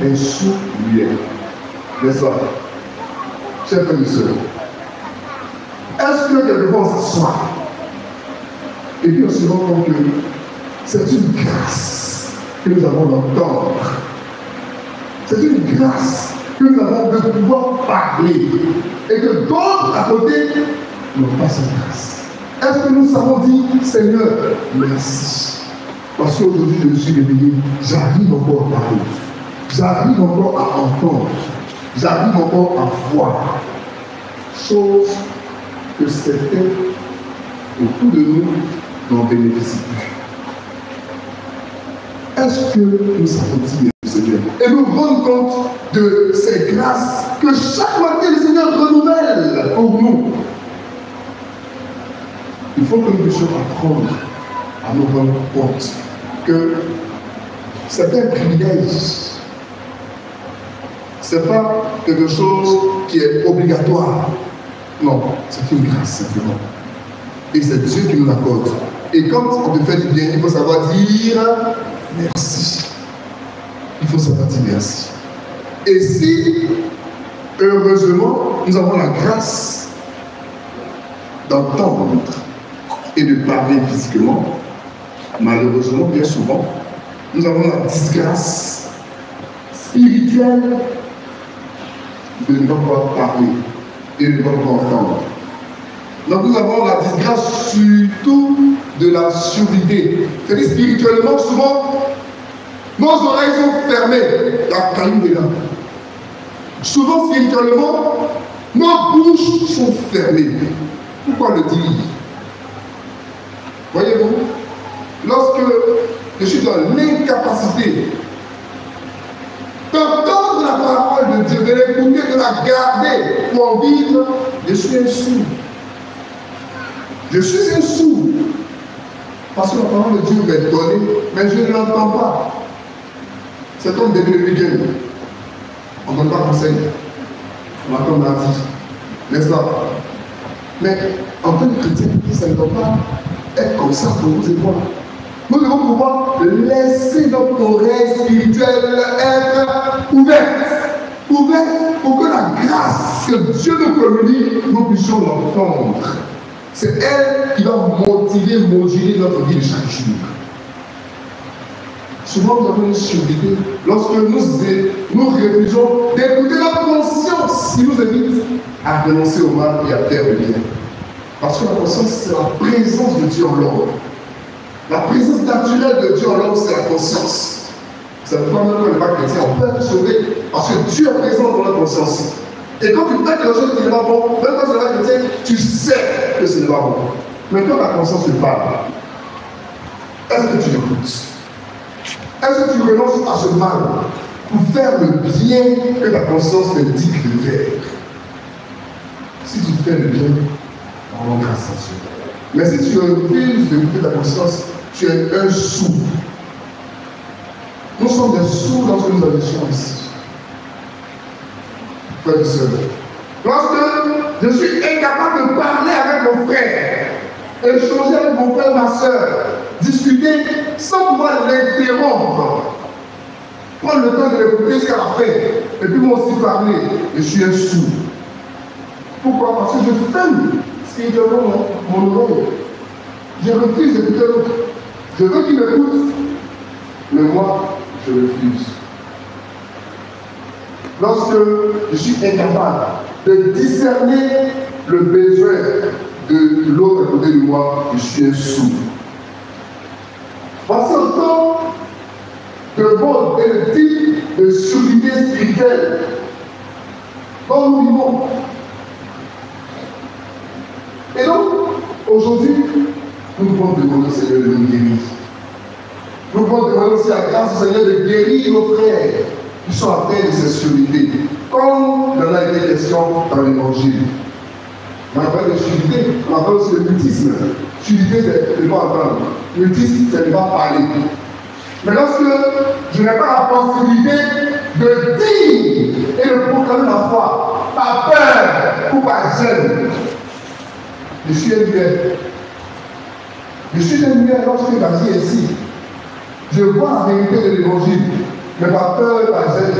un sous-muet. N'est-ce pas? Chers frères et sœurs, est-ce que quelquefois on s'assoit et puis on se rend compte que c'est une grâce que nous avons d'entendre. C'est une grâce que nous avons de pouvoir parler et que d'autres à côté n'ont pas cette grâce. Est-ce que nous savons dire, Seigneur, merci. Parce qu'aujourd'hui, je me suis réveillé, j'arrive encore à parler, j'arrive encore à entendre, j'arrive encore à voir. Chose que certains autour de nous n'en bénéficient plus. Est-ce que nous savons dire le Seigneur et nous rendre compte de ces grâces que chaque matin le Seigneur renouvelle pour nous? Il faut que nous puissions apprendre à nous rendre compte que c'est un privilège. Ce n'est pas quelque chose qui est obligatoire. Non, c'est une grâce simplement. Et c'est Dieu qui nous l'accorde. Et quand on te fait du bien, il faut savoir dire merci. Il faut savoir dire merci. Et si, heureusement, nous avons la grâce d'entendre et de parler physiquement, malheureusement, bien souvent, nous avons la disgrâce spirituelle de ne pas pouvoir parler et de ne pas pouvoir entendre. Donc nous avons la disgrâce surtout de la surdité. C'est-à-dire spirituellement, souvent, nos oreilles sont fermées, la caillou est là. Souvent, spirituellement, nos bouches sont fermées. Pourquoi le dire? Voyez-vous, lorsque je suis dans l'incapacité d'entendre la parole de Dieu, de l'écouter, de la garder pour en vivre, je suis un sourd. Je suis un sourd. Parce que la parole de Dieu m'est donnée, mais je ne l'entends pas. C'est comme des week-end. On ne donne pas conseil. On entend la vie. N'est-ce pas? Mais en tant que chrétien, ça ne doit pas être comme ça pour vous et moi. Nous devons pouvoir laisser notre oreille spirituelle être ouverte. Ouverte pour que la grâce que Dieu nous communique, nous puissions l'entendre. C'est elle qui va motiver, moduler notre vie de chaque jour. Souvent, nous avons une surdité lorsque nous refusons d'écouter notre conscience qui nous invite à renoncer au mal et à faire le bien. Parce que la conscience, c'est la présence de Dieu en l'homme. La présence naturelle de Dieu en l'homme, c'est la conscience. C'est pourquoi même quand on n'est pas chrétien, on peut être sauvé parce que Dieu est présent dans notre conscience. Et quand tu fais quelque chose qui n'est pas bon, même quand tu n'es pas chrétien, tu sais que ce n'est pas bon. Mais quand ta conscience te parle, est-ce que tu l'écoutes? Est-ce que tu renonces à ce mal pour faire le bien que ta conscience te dit de faire? Si tu fais le bien, rends grâce à Dieu. Mais si tu refuses d'écouter ta conscience, tu es un sourd. Nous sommes des sourds lorsque nous agissons ici. Frères et sœurs, lorsque je suis incapable de parler avec mon frère, échanger avec mon frère, ma soeur, discuter sans pouvoir l'interrompre, prendre le temps de l'écouter jusqu'à la fin, et puis moi aussi parler, je suis un sourd. Pourquoi? Parce que je ferme spirituellement mon oreille. Je refuse d'écouter l'autre. Je veux qu'il m'écoute, mais moi, je refuse. Lorsque je suis incapable de discerner le besoin de l'autre à côté de moi, je suis un sourd. Voici autant de mode et de type de surdité spirituelle dont nous vivons. Et donc, aujourd'hui, nous pouvons demander au Seigneur de nous guérir. Nous pouvons demander aussi la grâce au Seigneur de guérir nos frères qui sont atteints de cette surdité, comme il en a été question dans l'Évangile. On appelle de surdité, on appelle aussi le mutisme. Surdité, c'est ne pas entendre. Mutisme, c'est ne pas parler. Mais lorsque je n'ai pas la possibilité de dire et de proclamer ma foi, par peur ou par gêne, je suis un muet. Je suis un muet lorsque j'agis ici. Je vois la vérité de l'Évangile, mais par peur et par gêne.